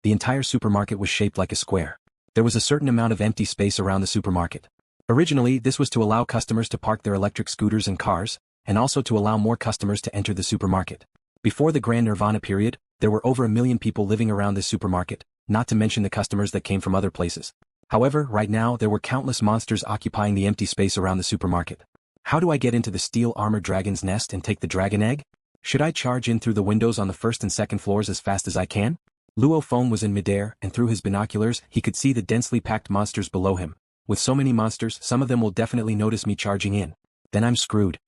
The entire supermarket was shaped like a square. There was a certain amount of empty space around the supermarket. Originally, this was to allow customers to park their electric scooters and cars, and also to allow more customers to enter the supermarket. Before the Grand Nirvana period, there were over 1 million people living around this supermarket, not to mention the customers that came from other places. However, right now there were countless monsters occupying the empty space around the supermarket. How do I get into the steel armored dragon's nest and take the dragon egg? Should I charge in through the windows on the first and second floors as fast as I can? Luo Feng was in midair, and through his binoculars he could see the densely packed monsters below him. With so many monsters, some of them will definitely notice me charging in. Then I'm screwed.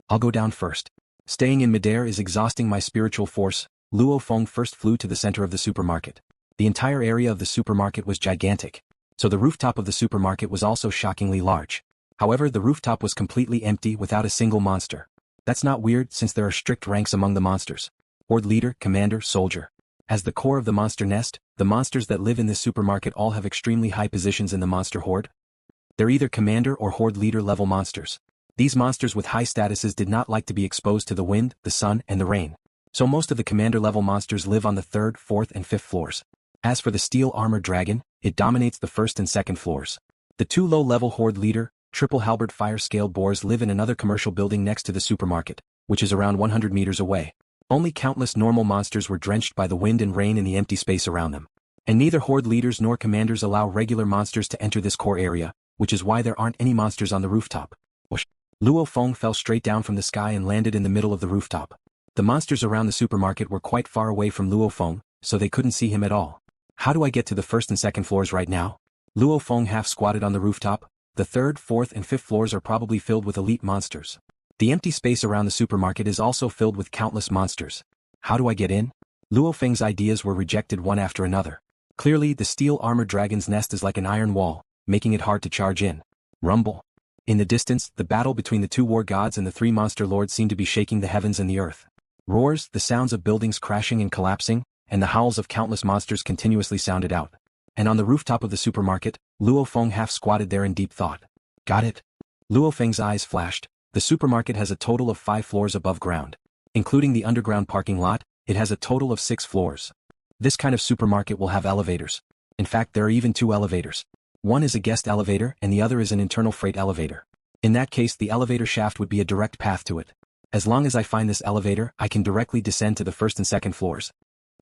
I'll go down first. Staying in midair is exhausting my spiritual force. Luo Feng first flew to the center of the supermarket. The entire area of the supermarket was gigantic. So the rooftop of the supermarket was also shockingly large. However, the rooftop was completely empty without a single monster. That's not weird since there are strict ranks among the monsters. Horde leader, commander, soldier. As the core of the monster nest, the monsters that live in this supermarket all have extremely high positions in the monster horde. They're either commander or horde leader level monsters. These monsters with high statuses did not like to be exposed to the wind, the sun, and the rain. So most of the commander level monsters live on the 3rd, 4th, and 5th floors. As for the steel armored dragon, it dominates the 1st and 2nd floors. The 2 low-level horde leader, triple halberd fire-scaled boars live in another commercial building next to the supermarket, which is around 100 meters away. Only countless normal monsters were drenched by the wind and rain in the empty space around them. And neither horde leaders nor commanders allow regular monsters to enter this core area, which is why there aren't any monsters on the rooftop. Luo Feng fell straight down from the sky and landed in the middle of the rooftop. The monsters around the supermarket were quite far away from Luo Feng, so they couldn't see him at all. How do I get to the 1st and 2nd floors right now? Luo Feng half squatted on the rooftop. The 3rd, 4th, and 5th floors are probably filled with elite monsters. The empty space around the supermarket is also filled with countless monsters. How do I get in? Luo Feng's ideas were rejected one after another. Clearly, the steel armored dragon's nest is like an iron wall, making it hard to charge in. Rumble. In the distance, the battle between the 2 Wargods and the 3 monster lords seemed to be shaking the heavens and the earth. Roars, the sounds of buildings crashing and collapsing, and the howls of countless monsters continuously sounded out. And on the rooftop of the supermarket, Luo Feng half squatted there in deep thought. Got it? Luo Feng's eyes flashed. The supermarket has a total of 5 floors above ground. Including the underground parking lot, it has a total of 6 floors. This kind of supermarket will have elevators. In fact, there are even 2 elevators. One is a guest elevator and the other is an internal freight elevator. In that case, the elevator shaft would be a direct path to it. As long as I find this elevator, I can directly descend to the 1st and 2nd floors.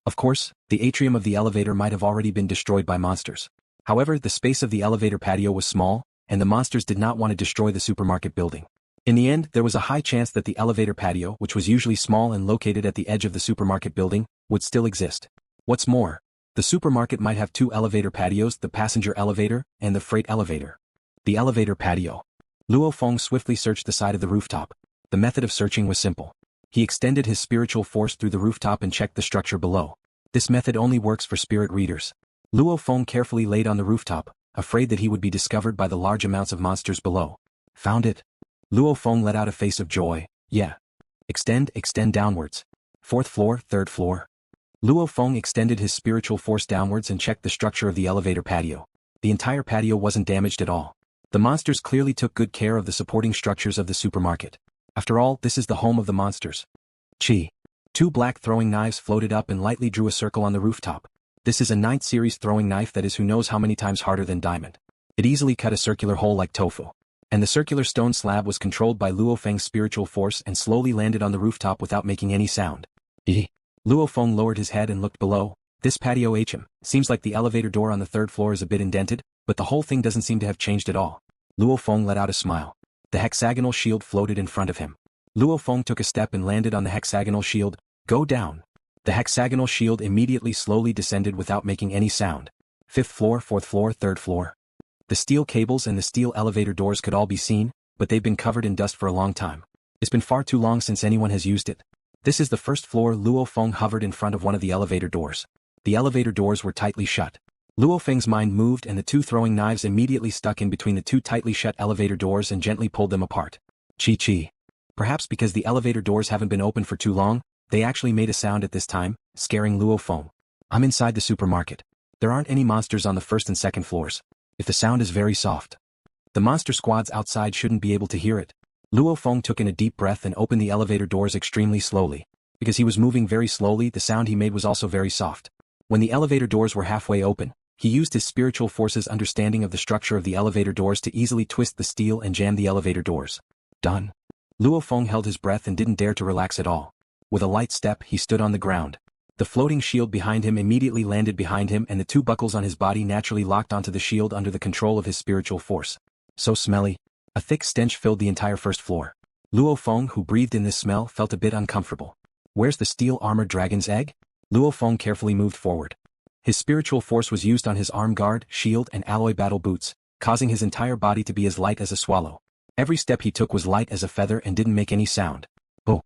Of course, the atrium of the elevator might have already been destroyed by monsters. However, the space of the elevator patio was small, and the monsters did not want to destroy the supermarket building. In the end, there was a high chance that the elevator patio, which was usually small and located at the edge of the supermarket building, would still exist. What's more, the supermarket might have 2 elevator patios, the passenger elevator and the freight elevator. The elevator patio. Luo Feng swiftly searched the side of the rooftop. The method of searching was simple. He extended his spiritual force through the rooftop and checked the structure below. This method only works for spirit readers. Luo Feng carefully laid on the rooftop, afraid that he would be discovered by the large amounts of monsters below. Found it. Luo Feng let out a face of joy. Yeah. Extend downwards. 4th floor, 3rd floor. Luo Feng extended his spiritual force downwards and checked the structure of the elevator patio. The entire patio wasn't damaged at all. The monsters clearly took good care of the supporting structures of the supermarket. After all, this is the home of the monsters. Chi. 2 black throwing knives floated up and lightly drew a circle on the rooftop. This is a 9th series throwing knife that is who knows how many times harder than diamond. It easily cut a circular hole like tofu. And the circular stone slab was controlled by Luo Feng's spiritual force and slowly landed on the rooftop without making any sound. Luo Feng lowered his head and looked below. This patio seems like the elevator door on the 3rd floor is a bit indented, but the whole thing doesn't seem to have changed at all. Luo Feng let out a smile. The hexagonal shield floated in front of him. Luo Feng took a step and landed on the hexagonal shield. Go down. The hexagonal shield immediately slowly descended without making any sound. 5th floor, 4th floor, 3rd floor. The steel cables and the steel elevator doors could all be seen, but they've been covered in dust for a long time. It's been far too long since anyone has used it. This is the 1st floor. Luo Feng hovered in front of one of the elevator doors. The elevator doors were tightly shut. Luo Feng's mind moved and the 2 throwing knives immediately stuck in between the 2 tightly shut elevator doors and gently pulled them apart. Chi. Perhaps because the elevator doors haven't been open for too long, they actually made a sound at this time, scaring Luo Feng. I'm inside the supermarket. There aren't any monsters on the 1st and 2nd floors. If the sound is very soft, the monster squads outside shouldn't be able to hear it. Luo Feng took in a deep breath and opened the elevator doors extremely slowly. Because he was moving very slowly, the sound he made was also very soft. When the elevator doors were halfway open, he used his spiritual force's understanding of the structure of the elevator doors to easily twist the steel and jam the elevator doors. Done. Luo Feng held his breath and didn't dare to relax at all. With a light step, he stood on the ground. The floating shield behind him immediately landed behind him, and the two buckles on his body naturally locked onto the shield under the control of his spiritual force. So smelly. A thick stench filled the entire first floor. Luo Feng, who breathed in this smell, felt a bit uncomfortable. Where's the steel-armored dragon's egg? Luo Feng carefully moved forward. His spiritual force was used on his arm guard, shield and alloy battle boots, causing his entire body to be as light as a swallow. Every step he took was light as a feather and didn't make any sound. Oh,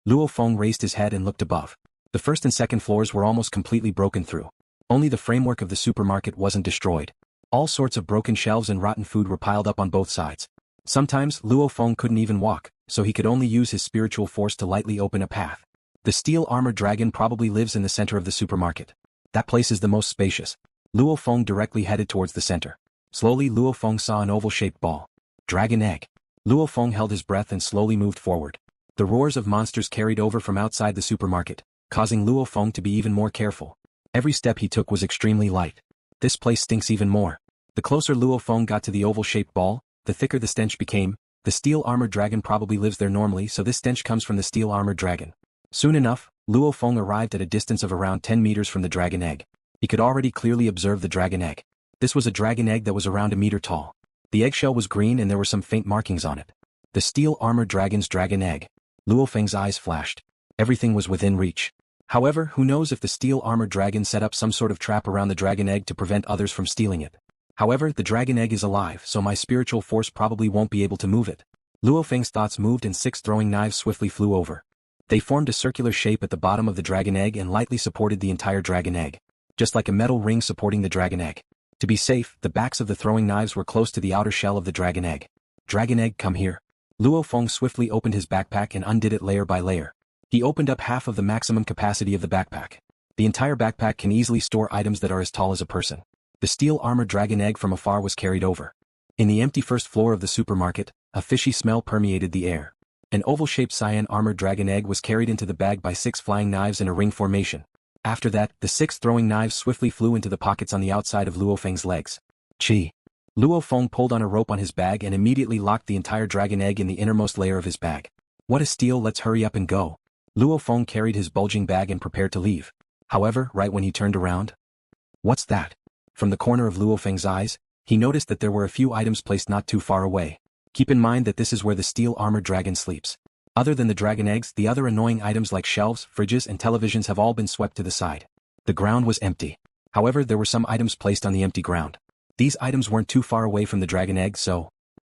Luo Feng raised his head and looked above. The first and second floors were almost completely broken through. Only the framework of the supermarket wasn't destroyed. All sorts of broken shelves and rotten food were piled up on both sides. Sometimes Luo Feng couldn't even walk, so he could only use his spiritual force to lightly open a path. The steel-armored dragon probably lives in the center of the supermarket. That place is the most spacious. Luo Feng directly headed towards the center. Slowly Luo Feng saw an oval-shaped ball. Dragon egg. Luo Feng held his breath and slowly moved forward. The roars of monsters carried over from outside the supermarket, causing Luo Feng to be even more careful. Every step he took was extremely light. This place stinks even more. The closer Luo Feng got to the oval-shaped ball, the thicker the stench became. The steel-armored dragon probably lives there normally, so this stench comes from the steel-armored dragon. Soon enough, Luo Feng arrived at a distance of around 10 meters from the dragon egg. He could already clearly observe the dragon egg. This was a dragon egg that was around a meter tall. The eggshell was green and there were some faint markings on it. The steel-armored dragon's dragon egg. Luo Feng's eyes flashed. Everything was within reach. However, who knows if the steel-armored dragon set up some sort of trap around the dragon egg to prevent others from stealing it. However, the dragon egg is alive, so my spiritual force probably won't be able to move it. Luo Feng's thoughts moved and 6 throwing knives swiftly flew over. They formed a circular shape at the bottom of the dragon egg and lightly supported the entire dragon egg, just like a metal ring supporting the dragon egg. To be safe, the backs of the throwing knives were close to the outer shell of the dragon egg. Dragon egg, come here. Luo Feng swiftly opened his backpack and undid it layer by layer. He opened up half of the maximum capacity of the backpack. The entire backpack can easily store items that are as tall as a person. The steel-armored dragon egg from afar was carried over. In the empty first floor of the supermarket, a fishy smell permeated the air. An oval-shaped cyan-armored dragon egg was carried into the bag by 6 flying knives in a ring formation. After that, the 6 throwing knives swiftly flew into the pockets on the outside of Luo Feng's legs. Chi. Luo Feng pulled on a rope on his bag and immediately locked the entire dragon egg in the innermost layer of his bag. What a steal, let's hurry up and go. Luo Feng carried his bulging bag and prepared to leave. However, right when he turned around. What's that? From the corner of Luo Feng's eyes, he noticed that there were a few items placed not too far away. Keep in mind that this is where the steel-armored dragon sleeps. Other than the dragon eggs, the other annoying items like shelves, fridges and televisions have all been swept to the side. The ground was empty. However, there were some items placed on the empty ground. These items weren't too far away from the dragon egg, so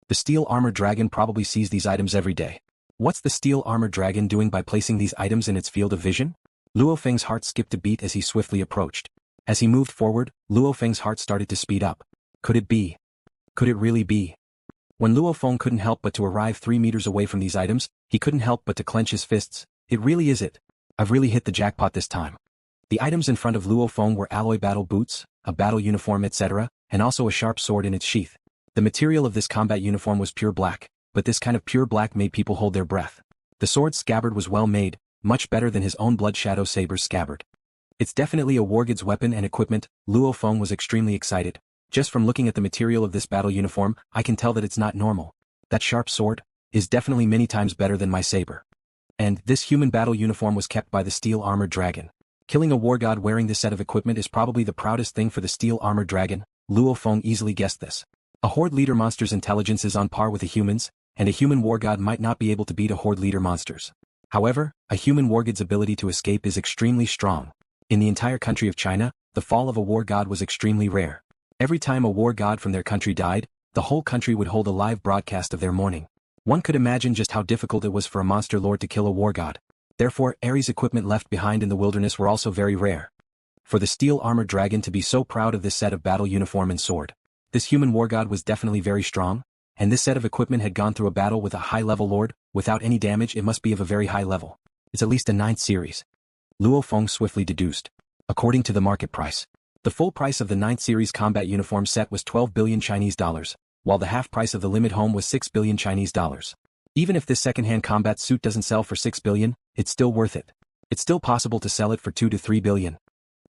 the steel-armored dragon probably sees these items every day. What's the steel-armored dragon doing by placing these items in its field of vision? Luo Feng's heart skipped a beat as he swiftly approached. As he moved forward, Luo Feng's heart started to speed up. Could it be? Could it really be? When Luo Feng couldn't help but to arrive 3 meters away from these items, he couldn't help but to clench his fists. It really is it. I've really hit the jackpot this time. The items in front of Luo Feng were alloy battle boots, a battle uniform, etc., and also a sharp sword in its sheath. The material of this combat uniform was pure black, but this kind of pure black made people hold their breath. The sword's scabbard was well made, much better than his own Blood Shadow Saber's scabbard. It's definitely a Wargod's weapon and equipment. Luo Feng was extremely excited. Just from looking at the material of this battle uniform, I can tell that it's not normal. That sharp sword is definitely many times better than my saber. And this human battle uniform was kept by the steel-armored dragon. Killing a Wargod wearing this set of equipment is probably the proudest thing for the steel-armored dragon. Luo Feng easily guessed this. A horde leader monster's intelligence is on par with a human's, and a human Wargod might not be able to beat a horde leader monster's. However, a human Wargod's ability to escape is extremely strong. In the entire country of China, the fall of a Wargod was extremely rare. Every time a Wargod from their country died, the whole country would hold a live broadcast of their mourning. One could imagine just how difficult it was for a monster lord to kill a Wargod. Therefore, Ares' equipment left behind in the wilderness were also very rare. For the steel-armored dragon to be so proud of this set of battle uniform and sword, this human Wargod was definitely very strong, and this set of equipment had gone through a battle with a high-level lord. Without any damage, it must be of a very high level. It's at least a 9th series. Luo Feng swiftly deduced. According to the market price, the full price of the 9th series combat uniform set was 12 billion Chinese dollars, while the half price of the limit home was 6 billion Chinese dollars. Even if this second-hand combat suit doesn't sell for 6 billion, it's still worth it. It's still possible to sell it for 2 to 3 billion.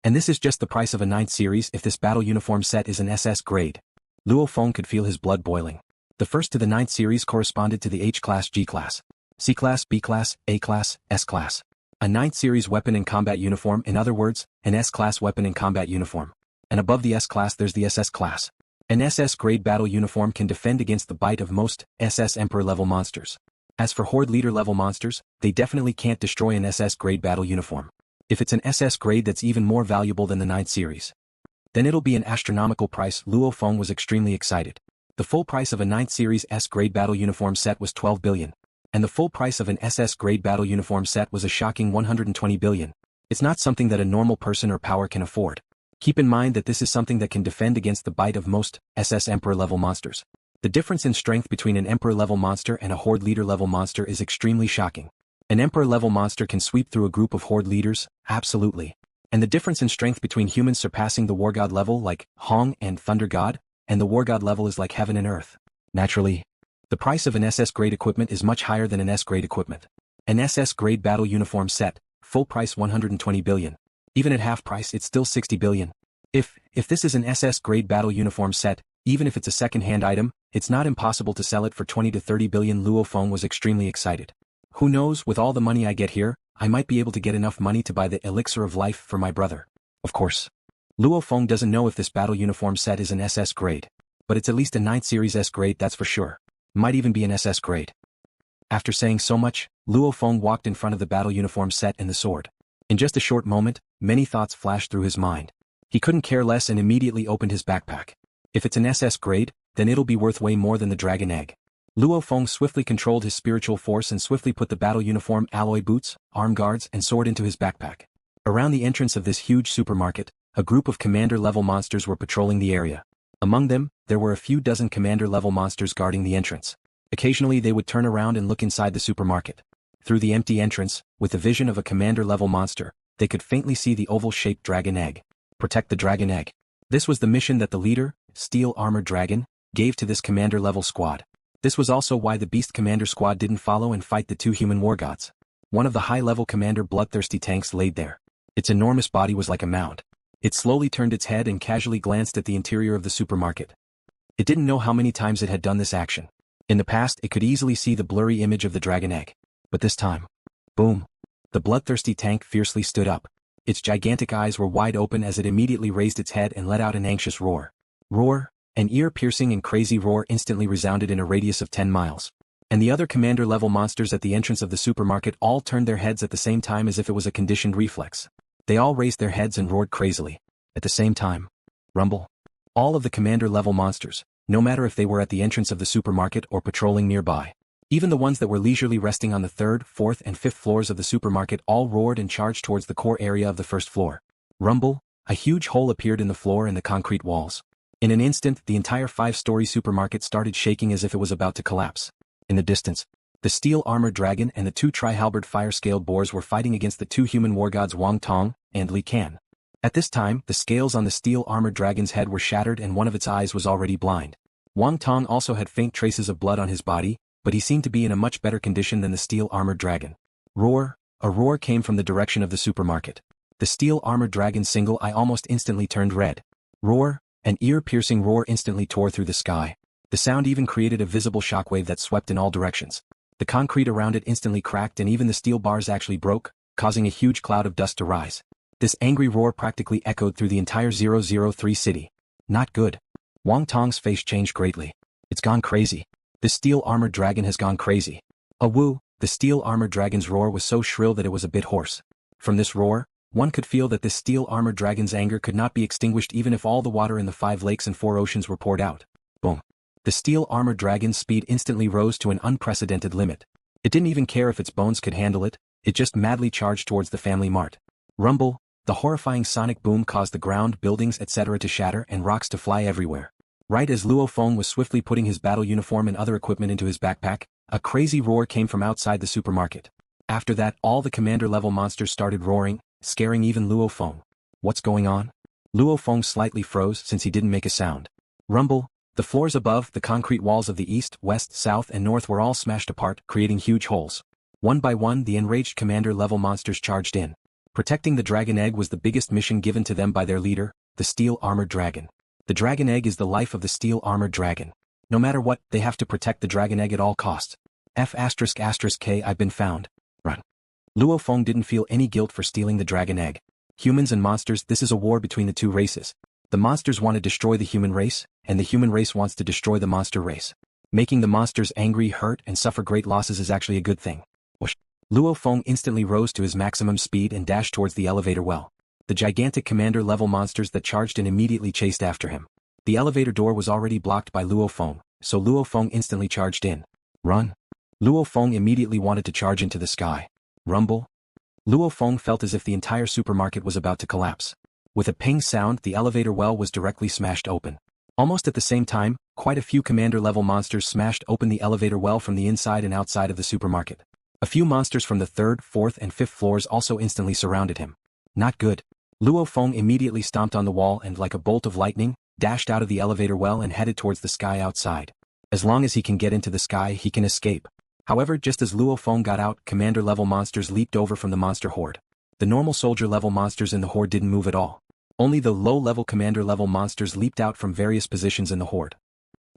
And this is just the price of a 9th series if this battle uniform set is an SS grade. Luo Feng could feel his blood boiling. The first to the 9th series corresponded to the H-class, G-class, C-class, B-class, A-class, S-class. A 9th series weapon and combat uniform, in other words, an S-class weapon and combat uniform. And above the S-class there's the SS class. An SS grade battle uniform can defend against the bite of most SS Emperor level monsters. As for Horde leader level monsters, they definitely can't destroy an SS grade battle uniform. If it's an SS grade that's even more valuable than the 9th series, then it'll be an astronomical price. Luo Feng was extremely excited. The full price of a 9th series S grade battle uniform set was 12 billion. And the full price of an SS grade battle uniform set was a shocking 120 billion. It's not something that a normal person or power can afford. Keep in mind that this is something that can defend against the bite of most SS Emperor level monsters. The difference in strength between an Emperor level monster and a Horde leader level monster is extremely shocking. An Emperor level monster can sweep through a group of Horde leaders, absolutely. And the difference in strength between humans surpassing the Wargod level like Hong and Thunder God, and the Wargod level is like heaven and earth. Naturally, the price of an SS grade equipment is much higher than an S grade equipment. An SS grade battle uniform set, full price 120 billion. Even at half price it's still 60 billion. If this is an SS grade battle uniform set, even if it's a second-hand item, it's not impossible to sell it for 20 to 30 billion. Luo Feng was extremely excited. Who knows, with all the money I get here, I might be able to get enough money to buy the elixir of life for my brother. Of course. Luo Feng doesn't know if this battle uniform set is an SS grade. But it's at least a 9th series S grade, that's for sure. Might even be an SS grade. After saying so much, Luo Feng walked in front of the battle uniform set and the sword. In just a short moment, many thoughts flashed through his mind. He couldn't care less and immediately opened his backpack. If it's an SS grade, then it'll be worth way more than the dragon egg. Luo Feng swiftly controlled his spiritual force and swiftly put the battle uniform, alloy boots, arm guards and sword into his backpack. Around the entrance of this huge supermarket, a group of commander-level monsters were patrolling the area. Among them, there were a few dozen commander-level monsters guarding the entrance. Occasionally they would turn around and look inside the supermarket. Through the empty entrance, with the vision of a commander-level monster, they could faintly see the oval-shaped dragon egg. Protect the dragon egg. This was the mission that the leader, Steel Armored Dragon, gave to this commander-level squad. This was also why the Beast Commander squad didn't follow and fight the 2 human Wargods. One of the high-level commander bloodthirsty tanks laid there. Its enormous body was like a mound. It slowly turned its head and casually glanced at the interior of the supermarket. It didn't know how many times it had done this action. In the past it could easily see the blurry image of the dragon egg. But this time, boom! The bloodthirsty tank fiercely stood up. Its gigantic eyes were wide open as it immediately raised its head and let out an anxious roar. Roar! An ear-piercing and crazy roar instantly resounded in a radius of 10 miles. And the other commander-level monsters at the entrance of the supermarket all turned their heads at the same time as if it was a conditioned reflex. They all raised their heads and roared crazily. At the same time. Rumble. All of the commander-level monsters, no matter if they were at the entrance of the supermarket or patrolling nearby. Even the ones that were leisurely resting on the 3rd, 4th and 5th floors of the supermarket all roared and charged towards the core area of the 1st floor. Rumble. A huge hole appeared in the floor and the concrete walls. In an instant, the entire 5-story supermarket started shaking as if it was about to collapse. In the distance, the Steel Armored Dragon and the 2 tri-halberd fire-scaled boars were fighting against the 2 human Wargods Wang Tong and Li Kan. At this time, the scales on the Steel Armored Dragon's head were shattered and one of its eyes was already blind. Wang Tong also had faint traces of blood on his body, but he seemed to be in a much better condition than the Steel Armored Dragon. Roar! A roar came from the direction of the supermarket. The Steel Armored Dragon's single eye almost instantly turned red. Roar! An ear-piercing roar instantly tore through the sky. The sound even created a visible shockwave that swept in all directions. The concrete around it instantly cracked and even the steel bars actually broke, causing a huge cloud of dust to rise. This angry roar practically echoed through the entire 003 city. Not good. Wang Tong's face changed greatly. It's gone crazy. The Steel Armored Dragon has gone crazy. A woo! The Steel Armored Dragon's roar was so shrill that it was a bit hoarse. From this roar, one could feel that this Steel Armored Dragon's anger could not be extinguished even if all the water in the 5 lakes and 4 oceans were poured out. Boom. The Steel Armored Dragon's speed instantly rose to an unprecedented limit. It didn't even care if its bones could handle it, it just madly charged towards the Family Mart. Rumble! The horrifying sonic boom caused the ground, buildings, etc. to shatter and rocks to fly everywhere. Right as Luo Feng was swiftly putting his battle uniform and other equipment into his backpack, a crazy roar came from outside the supermarket. After that, all the commander-level monsters started roaring, scaring even Luo Feng. What's going on? Luo Feng slightly froze since he didn't make a sound. Rumble! The floors above, the concrete walls of the east, west, south and north were all smashed apart, creating huge holes. One by one the enraged commander-level monsters charged in. Protecting the dragon egg was the biggest mission given to them by their leader, the steel-armored dragon. The dragon egg is the life of the steel-armored dragon. No matter what, they have to protect the dragon egg at all costs. F***K I've been found. Run. Luo Feng didn't feel any guilt for stealing the dragon egg. Humans and monsters, this is a war between the two races. The monsters want to destroy the human race, and the human race wants to destroy the monster race. Making the monsters angry, hurt, and suffer great losses is actually a good thing. Whoosh. Luo Feng instantly rose to his maximum speed and dashed towards the elevator well. The gigantic commander-level monsters that charged in immediately chased after him. The elevator door was already blocked by Luo Feng, so Luo Feng instantly charged in. Run. Luo Feng immediately wanted to charge into the sky. Rumble. Luo Feng felt as if the entire supermarket was about to collapse. With a ping sound, the elevator well was directly smashed open. Almost at the same time, quite a few commander-level monsters smashed open the elevator well from the inside and outside of the supermarket. A few monsters from the 3rd, 4th and 5th floors also instantly surrounded him. Not good. Luo Feng immediately stomped on the wall and, like a bolt of lightning, dashed out of the elevator well and headed towards the sky outside. As long as he can get into the sky, he can escape. However, just as Luo Feng got out, commander-level monsters leaped over from the monster horde. The normal soldier-level monsters in the horde didn't move at all. Only the low-level commander-level monsters leaped out from various positions in the horde.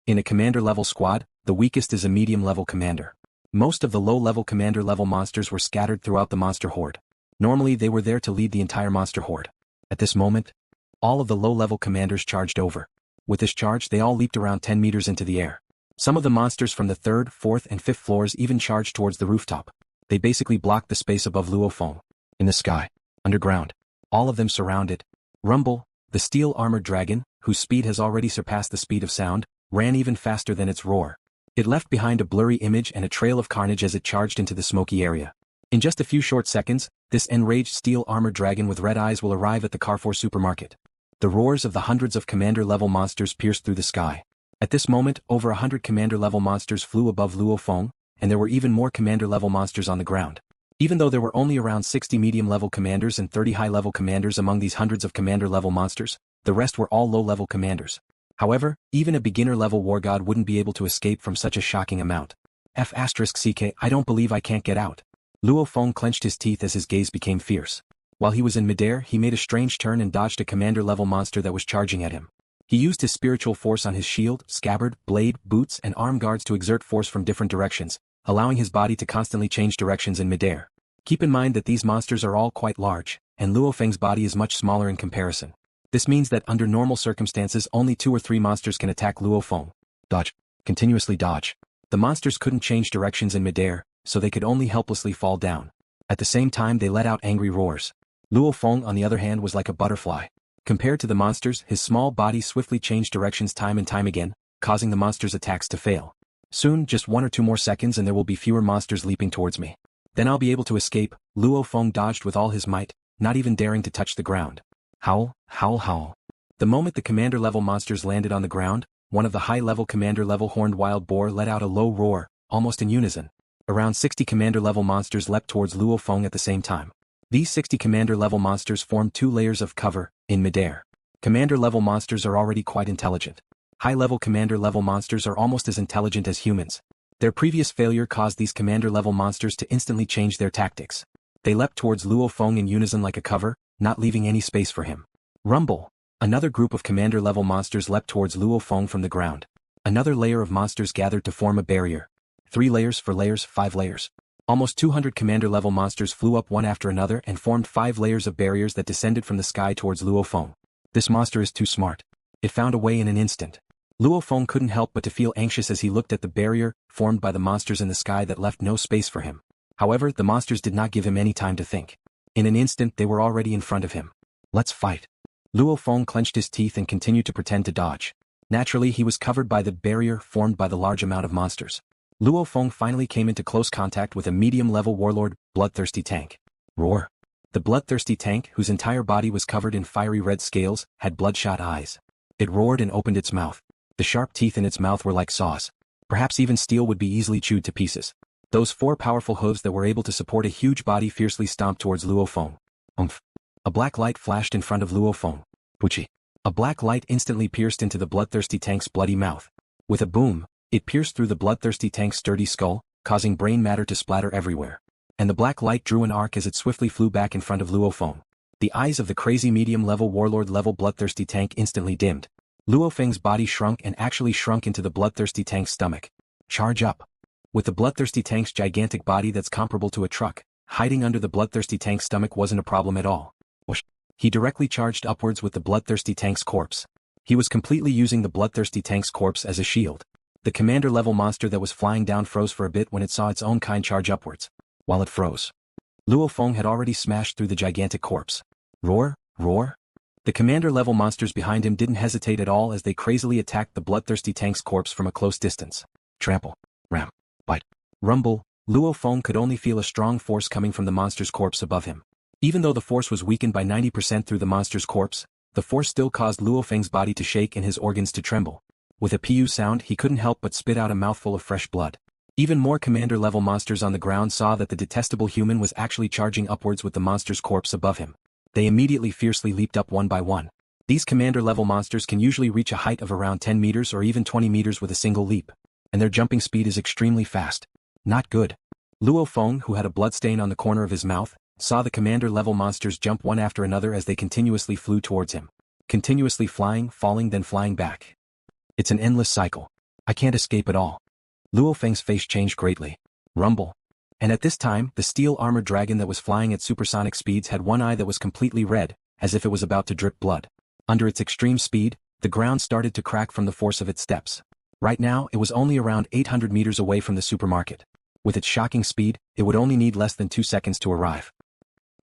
In a commander-level squad, the weakest is a medium-level commander. Most of the low-level commander-level monsters were scattered throughout the monster horde. Normally they were there to lead the entire monster horde. At this moment, all of the low-level commanders charged over. With this charge they all leaped around 10 meters into the air. Some of the monsters from the 3rd, 4th and 5th floors even charged towards the rooftop. They basically blocked the space above Luo Feng. In the sky, underground, all of them surrounded. Rumble, the steel-armored dragon, whose speed has already surpassed the speed of sound, ran even faster than its roar. It left behind a blurry image and a trail of carnage as it charged into the smoky area. In just a few short seconds, this enraged steel-armored dragon with red eyes will arrive at the Carrefour supermarket. The roars of the hundreds of commander-level monsters pierced through the sky. At this moment, over 100 commander-level monsters flew above Luo Feng, and there were even more commander-level monsters on the ground. Even though there were only around 60 medium-level commanders and 30 high-level commanders among these hundreds of commander-level monsters, the rest were all low-level commanders. However, even a beginner-level Wargod wouldn't be able to escape from such a shocking amount. F***ck I don't believe I can't get out. Luo Feng clenched his teeth as his gaze became fierce. While he was in midair, he made a strange turn and dodged a commander-level monster that was charging at him. He used his spiritual force on his shield, scabbard, blade, boots and arm guards to exert force from different directions, allowing his body to constantly change directions in midair. Keep in mind that these monsters are all quite large, and Luo Feng's body is much smaller in comparison. This means that under normal circumstances only 2 or 3 monsters can attack Luo Feng. Dodge. Continuously dodge. The monsters couldn't change directions in midair, so they could only helplessly fall down. At the same time they let out angry roars. Luo Feng on the other hand was like a butterfly. Compared to the monsters, his small body swiftly changed directions time and time again, causing the monsters' attacks to fail. Soon, just 1 or 2 more seconds and there will be fewer monsters leaping towards me. Then I'll be able to escape. Luo Feng dodged with all his might, not even daring to touch the ground. Howl, howl, howl. The moment the commander-level monsters landed on the ground, one of the high-level commander-level horned wild boar let out a low roar, almost in unison. Around 60 commander-level monsters leapt towards Luo Feng at the same time. These 60 commander-level monsters formed 2 layers of cover, in midair. Commander-level monsters are already quite intelligent. High-level commander-level monsters are almost as intelligent as humans. Their previous failure caused these commander-level monsters to instantly change their tactics. They leapt towards Luo Feng in unison like a cover, not leaving any space for him. Rumble. Another group of commander-level monsters leapt towards Luo Feng from the ground. Another layer of monsters gathered to form a barrier. 3 layers, 4 layers, 5 layers. Almost 200 commander-level monsters flew up one after another and formed 5 layers of barriers that descended from the sky towards Luo Feng. This monster is too smart. It found a way in an instant. Luo Feng couldn't help but to feel anxious as he looked at the barrier formed by the monsters in the sky that left no space for him. However, the monsters did not give him any time to think. In an instant they were already in front of him. Let's fight. Luo Feng clenched his teeth and continued to pretend to dodge. Naturally he was covered by the barrier formed by the large amount of monsters. Luo Feng finally came into close contact with a medium-level warlord, bloodthirsty tank. Roar. The bloodthirsty tank, whose entire body was covered in fiery red scales, had bloodshot eyes. It roared and opened its mouth. The sharp teeth in its mouth were like saws. Perhaps even steel would be easily chewed to pieces. Those 4 powerful hooves that were able to support a huge body fiercely stomped towards Luo Feng. Umph. A black light flashed in front of Luo Feng. Puchi. A black light instantly pierced into the bloodthirsty tank's bloody mouth. With a boom, it pierced through the bloodthirsty tank's sturdy skull, causing brain matter to splatter everywhere. and the black light drew an arc as it swiftly flew back in front of Luo Feng. The eyes of the crazy medium-level warlord-level bloodthirsty tank instantly dimmed. Luo Feng's body shrunk and actually shrunk into the bloodthirsty tank's stomach. Charge up. With the bloodthirsty tank's gigantic body that's comparable to a truck, hiding under the bloodthirsty tank's stomach wasn't a problem at all. Whoosh. He directly charged upwards with the bloodthirsty tank's corpse. He was completely using the bloodthirsty tank's corpse as a shield. The commander-level monster that was flying down froze for a bit when it saw its own kind charge upwards. While it froze, Luo Feng had already smashed through the gigantic corpse. Roar, roar. The commander-level monsters behind him didn't hesitate at all as they crazily attacked the bloodthirsty tank's corpse from a close distance. Trample, ram, bite, rumble. Luo Feng could only feel a strong force coming from the monster's corpse above him. Even though the force was weakened by 90% through the monster's corpse, the force still caused Luo Feng's body to shake and his organs to tremble. With a pu sound, he couldn't help but spit out a mouthful of fresh blood. Even more commander-level monsters on the ground saw that the detestable human was actually charging upwards with the monster's corpse above him. They immediately fiercely leaped up one by one. These commander-level monsters can usually reach a height of around 10 meters or even 20 meters with a single leap. And their jumping speed is extremely fast. Not good. Luo Feng, who had a bloodstain on the corner of his mouth, saw the commander-level monsters jump one after another as they continuously flew towards him. Continuously flying, falling, then flying back. It's an endless cycle. I can't escape at all. Luo Feng's face changed greatly. Rumble. And at this time, the steel-armored dragon that was flying at supersonic speeds had one eye that was completely red, as if it was about to drip blood. Under its extreme speed, the ground started to crack from the force of its steps. Right now, it was only around 800 meters away from the supermarket. With its shocking speed, it would only need less than 2 seconds to arrive.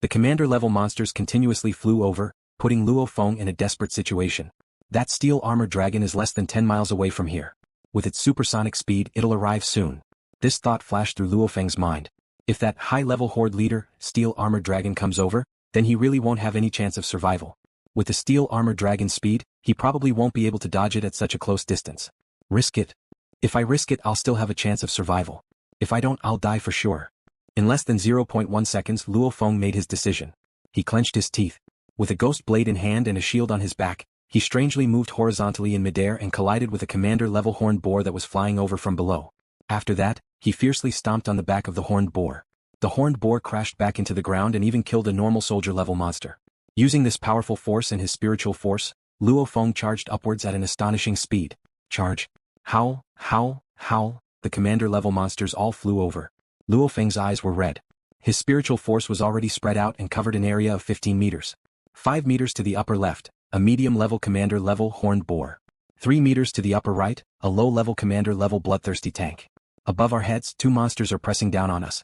The commander-level monsters continuously flew over, putting Luo Feng in a desperate situation. That steel-armored dragon is less than 10 miles away from here. With its supersonic speed, it'll arrive soon. This thought flashed through Luo Feng's mind. If that high-level horde leader, steel-armored dragon comes over, then he really won't have any chance of survival. With the steel-armored dragon's speed, he probably won't be able to dodge it at such a close distance. Risk it. If I risk it, I'll still have a chance of survival. If I don't, I'll die for sure. In less than 0.1 seconds, Luo Feng made his decision. He clenched his teeth. With a ghost blade in hand and a shield on his back, he strangely moved horizontally in midair and collided with a commander-level horned boar that was flying over from below. After that, he fiercely stomped on the back of the horned boar. The horned boar crashed back into the ground and even killed a normal soldier-level monster. Using this powerful force and his spiritual force, Luo Feng charged upwards at an astonishing speed. Charge. Howl, howl, howl. The commander-level monsters all flew over. Luo Feng's eyes were red. His spiritual force was already spread out and covered an area of 15 meters. 5 meters to the upper left, a medium-level commander-level horned boar. 3 meters to the upper right, a low-level commander-level bloodthirsty tank. Above our heads, 2 monsters are pressing down on us.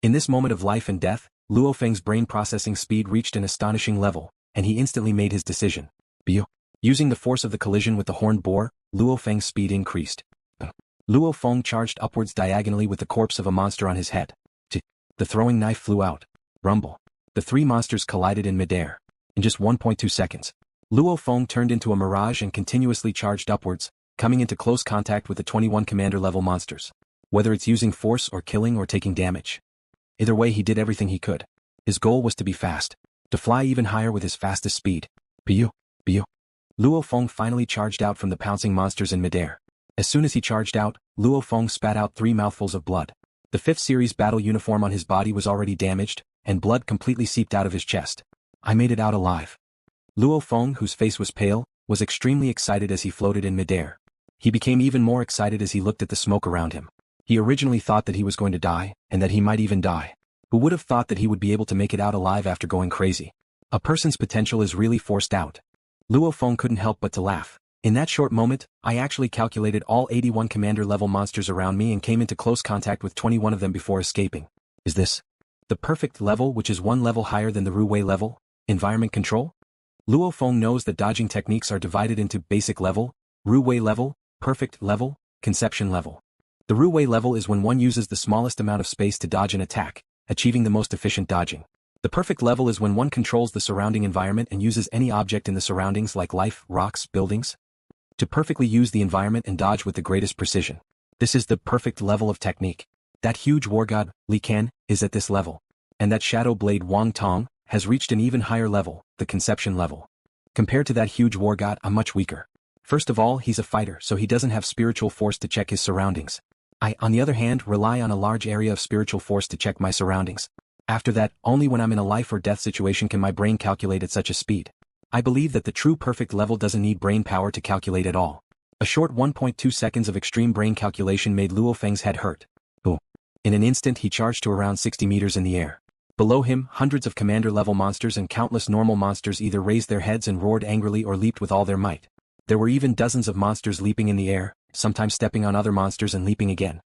In this moment of life and death, Luo Feng's brain processing speed reached an astonishing level, and he instantly made his decision. Bio. Using the force of the collision with the horned boar, Luo Feng's speed increased. Luo Feng charged upwards diagonally with the corpse of a monster on his head. The throwing knife flew out. Rumble. The 3 monsters collided in midair. In just 1.2 seconds, Luo Feng turned into a mirage and continuously charged upwards, coming into close contact with the 21 commander-level monsters. Whether it's using force or killing or taking damage. Either way, he did everything he could. His goal was to be fast. To fly even higher with his fastest speed. Biu, biu. Luo Feng finally charged out from the pouncing monsters in midair. As soon as he charged out, Luo Feng spat out 3 mouthfuls of blood. The 5th series battle uniform on his body was already damaged, and blood completely seeped out of his chest. I made it out alive. Luo Feng, whose face was pale, was extremely excited as he floated in midair. He became even more excited as he looked at the smoke around him. He originally thought that he was going to die, and that he might even die. Who would have thought that he would be able to make it out alive after going crazy? A person's potential is really forced out. Luo Feng couldn't help but to laugh. In that short moment, I actually calculated all 81 commander-level monsters around me and came into close contact with 21 of them before escaping. Is this the perfect level, which is 1 level higher than the Ruwei level? Environment control? Luo Feng knows that dodging techniques are divided into basic level, Ruwei level, perfect level, conception level. The Ruwei level is when one uses the smallest amount of space to dodge an attack, achieving the most efficient dodging. The perfect level is when one controls the surrounding environment and uses any object in the surroundings like life, rocks, buildings, to perfectly use the environment and dodge with the greatest precision. This is the perfect level of technique. That huge Wargod, Li Kan, is at this level. And that shadow blade Wang Tong has reached an even higher level, the conception level. Compared to that huge Wargod, I'm much weaker. First of all, he's a fighter, so he doesn't have spiritual force to check his surroundings. I, on the other hand, rely on a large area of spiritual force to check my surroundings. After that, only when I'm in a life or death situation can my brain calculate at such a speed. I believe that the true perfect level doesn't need brain power to calculate at all. A short 1.2 seconds of extreme brain calculation made Luo Feng's head hurt. Oh. In an instant he charged to around 60 meters in the air. Below him, hundreds of commander-level monsters and countless normal monsters either raised their heads and roared angrily or leaped with all their might. There were even dozens of monsters leaping in the air, sometimes stepping on other monsters and leaping again.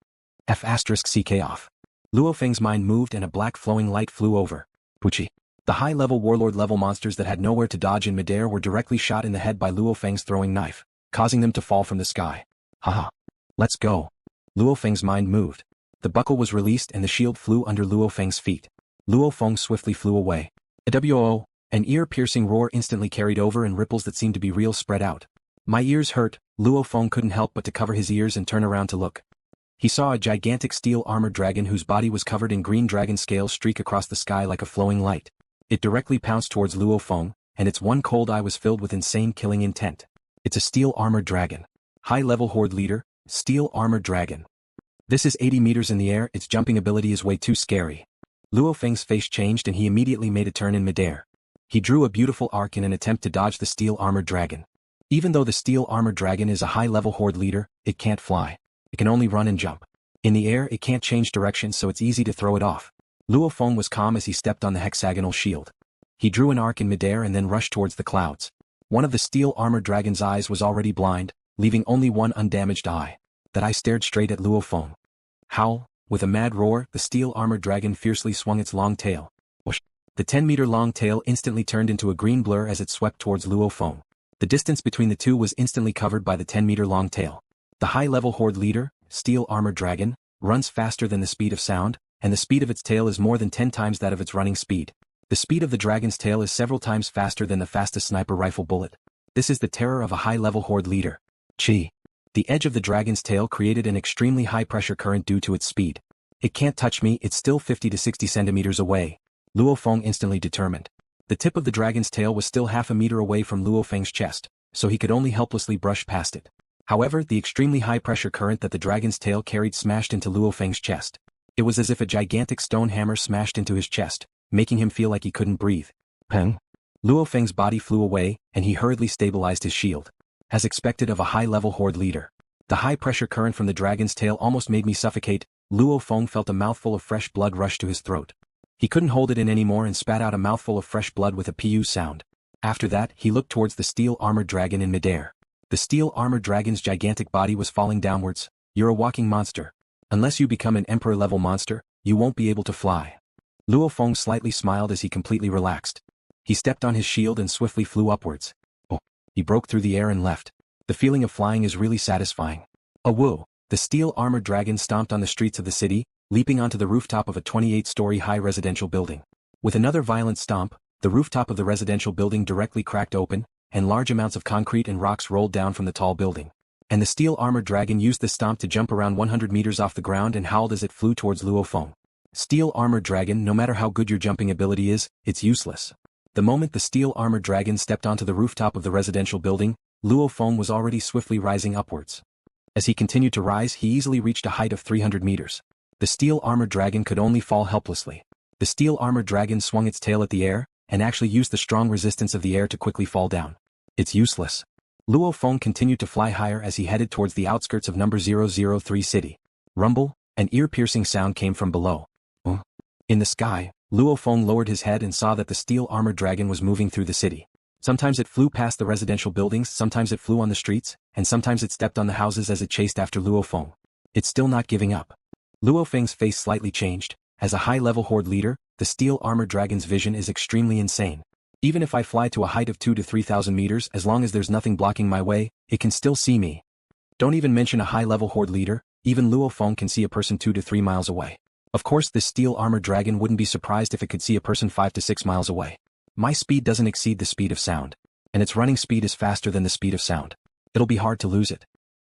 F***ck off. Luo Feng's mind moved and a black flowing light flew over. Pucci. The high-level warlord-level monsters that had nowhere to dodge in midair were directly shot in the head by Luo Feng's throwing knife, causing them to fall from the sky. Haha. Let's go. Luo Feng's mind moved. The buckle was released and the shield flew under Luo Feng's feet. Luo Feng swiftly flew away. AWO. An ear-piercing roar instantly carried over and ripples that seemed to be real spread out. My ears hurt. Luo Feng couldn't help but to cover his ears and turn around to look. He saw a gigantic steel-armored dragon whose body was covered in green dragon scales streak across the sky like a flowing light. It directly pounced towards Luo Feng, and its one cold eye was filled with insane killing intent. It's a steel-armored dragon. High-level horde leader, steel-armored dragon. This is 80 meters in the air, its jumping ability is way too scary. Luo Feng's face changed and he immediately made a turn in midair. He drew a beautiful arc in an attempt to dodge the steel-armored dragon. Even though the steel-armored dragon is a high-level horde leader, it can't fly. It can only run and jump. In the air it can't change direction so it's easy to throw it off. Luo Feng was calm as he stepped on the hexagonal shield. He drew an arc in midair and then rushed towards the clouds. One of the steel-armored dragon's eyes was already blind, leaving only one undamaged eye. That eye stared straight at Luo Feng. Howl! With a mad roar, the steel-armored dragon fiercely swung its long tail. Whoosh! The 10-meter-long tail instantly turned into a green blur as it swept towards Luo Feng. The distance between the two was instantly covered by the 10-meter-long tail. The high-level horde leader, steel-armored dragon, runs faster than the speed of sound, and the speed of its tail is more than 10 times that of its running speed. The speed of the dragon's tail is several times faster than the fastest sniper rifle bullet. This is the terror of a high-level horde leader. Chi. The edge of the dragon's tail created an extremely high-pressure current due to its speed. It can't touch me, it's still 50 to 60 centimeters away. Luo Feng instantly determined. The tip of the dragon's tail was still half a meter away from Luo Feng's chest, so he could only helplessly brush past it. However, the extremely high-pressure current that the dragon's tail carried smashed into Luo Feng's chest. It was as if a gigantic stone hammer smashed into his chest, making him feel like he couldn't breathe. Peng. Luo Feng's body flew away, and he hurriedly stabilized his shield. As expected of a high-level horde leader. The high-pressure current from the dragon's tail almost made me suffocate. Luo Feng felt a mouthful of fresh blood rush to his throat. He couldn't hold it in anymore and spat out a mouthful of fresh blood with a pu sound. After that, he looked towards the steel-armored dragon in midair. The steel-armored dragon's gigantic body was falling downwards. You're a walking monster. Unless you become an emperor-level monster, you won't be able to fly. Luo Feng slightly smiled as he completely relaxed. He stepped on his shield and swiftly flew upwards. Oh! He broke through the air and left. The feeling of flying is really satisfying. A woo! The steel-armored dragon stomped on the streets of the city, leaping onto the rooftop of a 28-story high residential building. With another violent stomp, the rooftop of the residential building directly cracked open, and large amounts of concrete and rocks rolled down from the tall building. And the steel-armored dragon used this stomp to jump around 100 meters off the ground and howled as it flew towards Luo Feng. Steel-armored dragon, no matter how good your jumping ability is, it's useless. The moment the steel-armored dragon stepped onto the rooftop of the residential building, Luo Feng was already swiftly rising upwards. As he continued to rise, he easily reached a height of 300 meters. The steel-armored dragon could only fall helplessly. The steel-armored dragon swung its tail at the air, and actually used the strong resistance of the air to quickly fall down. It's useless. Luo Feng continued to fly higher as he headed towards the outskirts of number 003 city. Rumble, an ear-piercing sound came from below. In the sky, Luo Feng lowered his head and saw that the steel-armored dragon was moving through the city. Sometimes it flew past the residential buildings, sometimes it flew on the streets, and sometimes it stepped on the houses as it chased after Luo Feng. It's still not giving up. Luo Feng's face slightly changed. As a high-level horde leader, the steel-armored dragon's vision is extremely insane. Even if I fly to a height of 2,000 to 3,000 meters, as long as there's nothing blocking my way, it can still see me. Don't even mention a high-level horde leader, even Luo Feng can see a person 2 to 3 miles away. Of course, this steel-armored dragon wouldn't be surprised if it could see a person 5 to 6 miles away. My speed doesn't exceed the speed of sound. And its running speed is faster than the speed of sound. It'll be hard to lose it.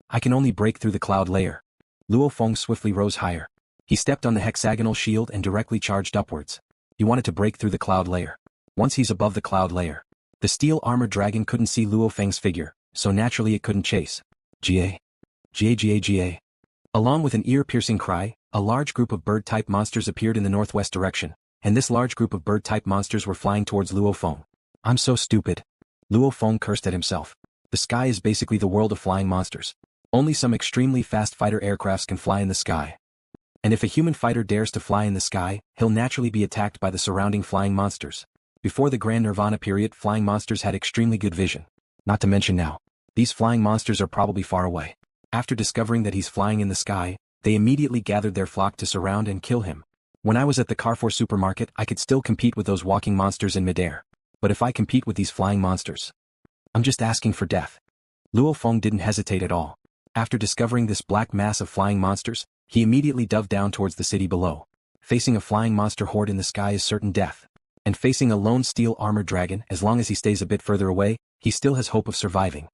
I can only break through the cloud layer. Luo Feng swiftly rose higher. He stepped on the hexagonal shield and directly charged upwards. He wanted to break through the cloud layer. Once he's above the cloud layer, the steel-armored dragon couldn't see Luo Feng's figure, so naturally it couldn't chase. Ga. Along with an ear-piercing cry, a large group of bird-type monsters appeared in the northwest direction, and this large group of bird-type monsters were flying towards Luo Feng. I'm so stupid. Luo Feng cursed at himself. The sky is basically the world of flying monsters. Only some extremely fast fighter aircrafts can fly in the sky. And if a human fighter dares to fly in the sky, he'll naturally be attacked by the surrounding flying monsters. Before the Grand Nirvana period, flying monsters had extremely good vision. Not to mention now. These flying monsters are probably far away. After discovering that he's flying in the sky, they immediately gathered their flock to surround and kill him. When I was at the Carrefour supermarket, I could still compete with those walking monsters in midair. But if I compete with these flying monsters, I'm just asking for death. Luo Feng didn't hesitate at all. After discovering this black mass of flying monsters, he immediately dove down towards the city below. Facing a flying monster horde in the sky is certain death. And facing a lone steel armored dragon, as long as he stays a bit further away, he still has hope of surviving.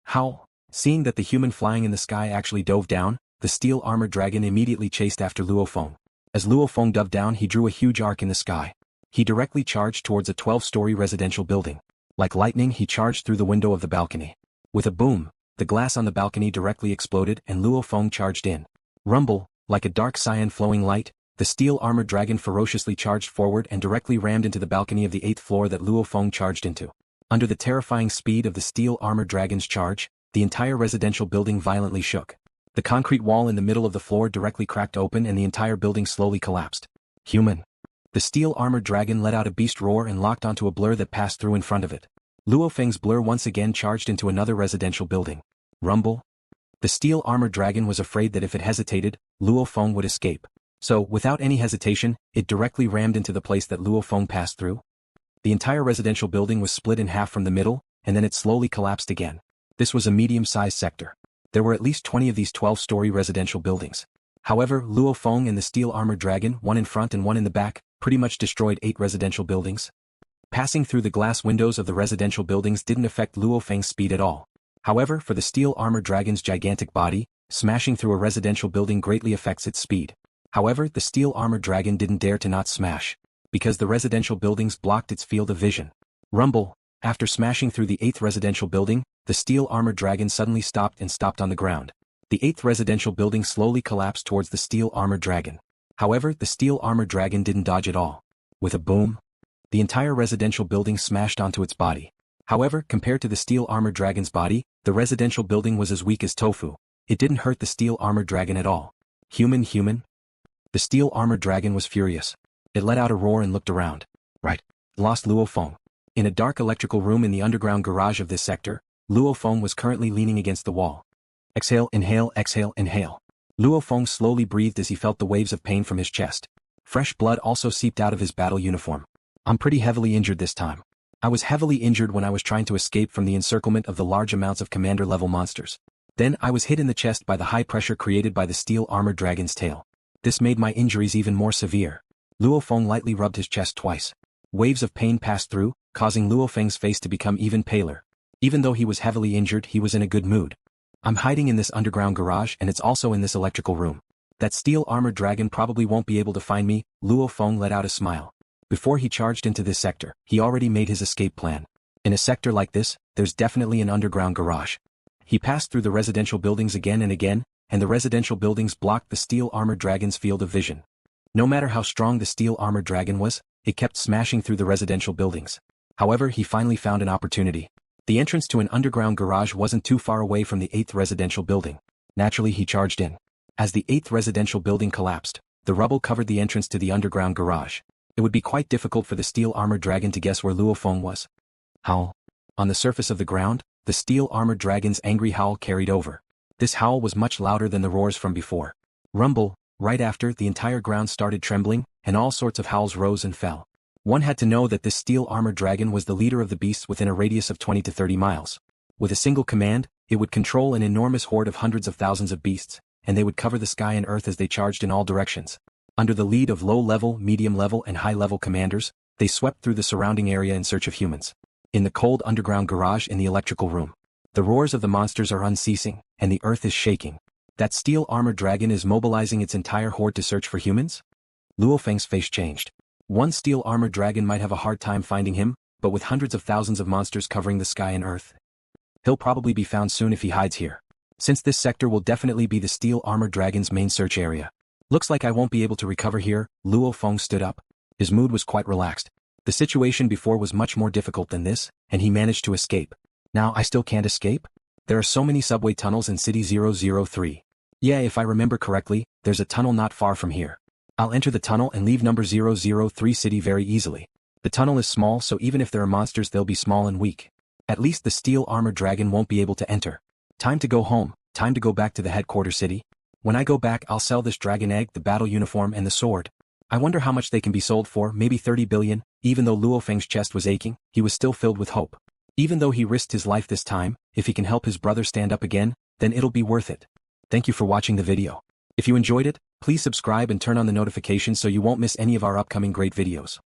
How? Seeing that the human flying in the sky actually dove down, the steel armored dragon immediately chased after Luo Feng. As Luo Feng dove down, he drew a huge arc in the sky. He directly charged towards a 12-story residential building. Like lightning, he charged through the window of the balcony. With a boom, the glass on the balcony directly exploded and Luo Feng charged in. Rumble, like a dark cyan flowing light, the steel armored dragon ferociously charged forward and directly rammed into the balcony of the 8th floor that Luo Feng charged into. Under the terrifying speed of the steel armored dragon's charge, the entire residential building violently shook. The concrete wall in the middle of the floor directly cracked open and the entire building slowly collapsed. Human. The steel armored dragon let out a beast roar and locked onto a blur that passed through in front of it. LuoFeng's blur once again charged into another residential building. Rumble. The steel armored dragon was afraid that if it hesitated, Luo Feng would escape. So, without any hesitation, it directly rammed into the place that Luo Feng passed through. The entire residential building was split in half from the middle, and then it slowly collapsed again. This was a medium-sized sector. There were at least 20 of these 12-story residential buildings. However, Luo Feng and the steel armored dragon, one in front and one in the back, pretty much destroyed 8 residential buildings. Passing through the glass windows of the residential buildings didn't affect Luo Feng's speed at all. However, for the steel armored dragon's gigantic body, smashing through a residential building greatly affects its speed. However, the steel armored dragon didn't dare to not smash, because the residential buildings blocked its field of vision. Rumble. After smashing through the 8th residential building, the steel armored dragon suddenly stopped on the ground. The 8th residential building slowly collapsed towards the steel armored dragon. However, the steel armored dragon didn't dodge at all. With a boom, the entire residential building smashed onto its body. However, compared to the steel armored dragon's body, the residential building was as weak as tofu. It didn't hurt the steel armored dragon at all. Human. The steel armored dragon was furious. It let out a roar and looked around. Right. Lost Luo Feng. In a dark electrical room in the underground garage of this sector, Luo Feng was currently leaning against the wall. Exhale, inhale, exhale, inhale. Luo Feng slowly breathed as he felt the waves of pain from his chest. Fresh blood also seeped out of his battle uniform. I'm pretty heavily injured this time. I was heavily injured when I was trying to escape from the encirclement of the large amounts of commander-level monsters. Then I was hit in the chest by the high pressure created by the steel armored dragon's tail. This made my injuries even more severe. Luo Feng lightly rubbed his chest twice. Waves of pain passed through, causing Luo Feng's face to become even paler. Even though he was heavily injured, he was in a good mood. I'm hiding in this underground garage and it's also in this electrical room. That steel armored dragon probably won't be able to find me. Luo Feng let out a smile. Before he charged into this sector, he already made his escape plan. In a sector like this, there's definitely an underground garage. He passed through the residential buildings again and again, and the residential buildings blocked the steel armored dragon's field of vision. No matter how strong the steel armored dragon was, it kept smashing through the residential buildings. However, he finally found an opportunity. The entrance to an underground garage wasn't too far away from the 8th residential building. Naturally, he charged in. As the 8th residential building collapsed, the rubble covered the entrance to the underground garage. It would be quite difficult for the steel armored dragon to guess where Luo Feng was. Howl. On the surface of the ground, the steel armored dragon's angry howl carried over. This howl was much louder than the roars from before. Rumble. Right after, the entire ground started trembling, and all sorts of howls rose and fell. One had to know that this steel armored dragon was the leader of the beasts within a radius of 20 to 30 miles. With a single command, it would control an enormous horde of hundreds of thousands of beasts, and they would cover the sky and earth as they charged in all directions. Under the lead of low-level, medium-level and high-level commanders, they swept through the surrounding area in search of humans. In the cold underground garage in the electrical room, the roars of the monsters are unceasing, and the earth is shaking. That steel armored dragon is mobilizing its entire horde to search for humans? LuoFeng's face changed. One steel armored dragon might have a hard time finding him, but with hundreds of thousands of monsters covering the sky and earth, he'll probably be found soon if he hides here. since this sector will definitely be the Steel Armored Dragon's main search area. Looks like I won't be able to recover here. Luo Feng stood up. His mood was quite relaxed. The situation before was much more difficult than this, and he managed to escape. Now I still can't escape? There are so many subway tunnels in City 003. Yeah, if I remember correctly, there's a tunnel not far from here. I'll enter the tunnel and leave number 003 city very easily. The tunnel is small, so even if there are monsters they'll be small and weak. At least the Steel Armored Dragon won't be able to enter. Time to go home, time to go back to the headquarters city. When I go back I'll sell this dragon egg, the battle uniform and the sword. I wonder how much they can be sold for, maybe 30 billion, even though Luo Feng's chest was aching, he was still filled with hope. Even though he risked his life this time, if he can help his brother stand up again, then it'll be worth it. Thank you for watching the video. If you enjoyed it, please subscribe and turn on the notifications so you won't miss any of our upcoming great videos.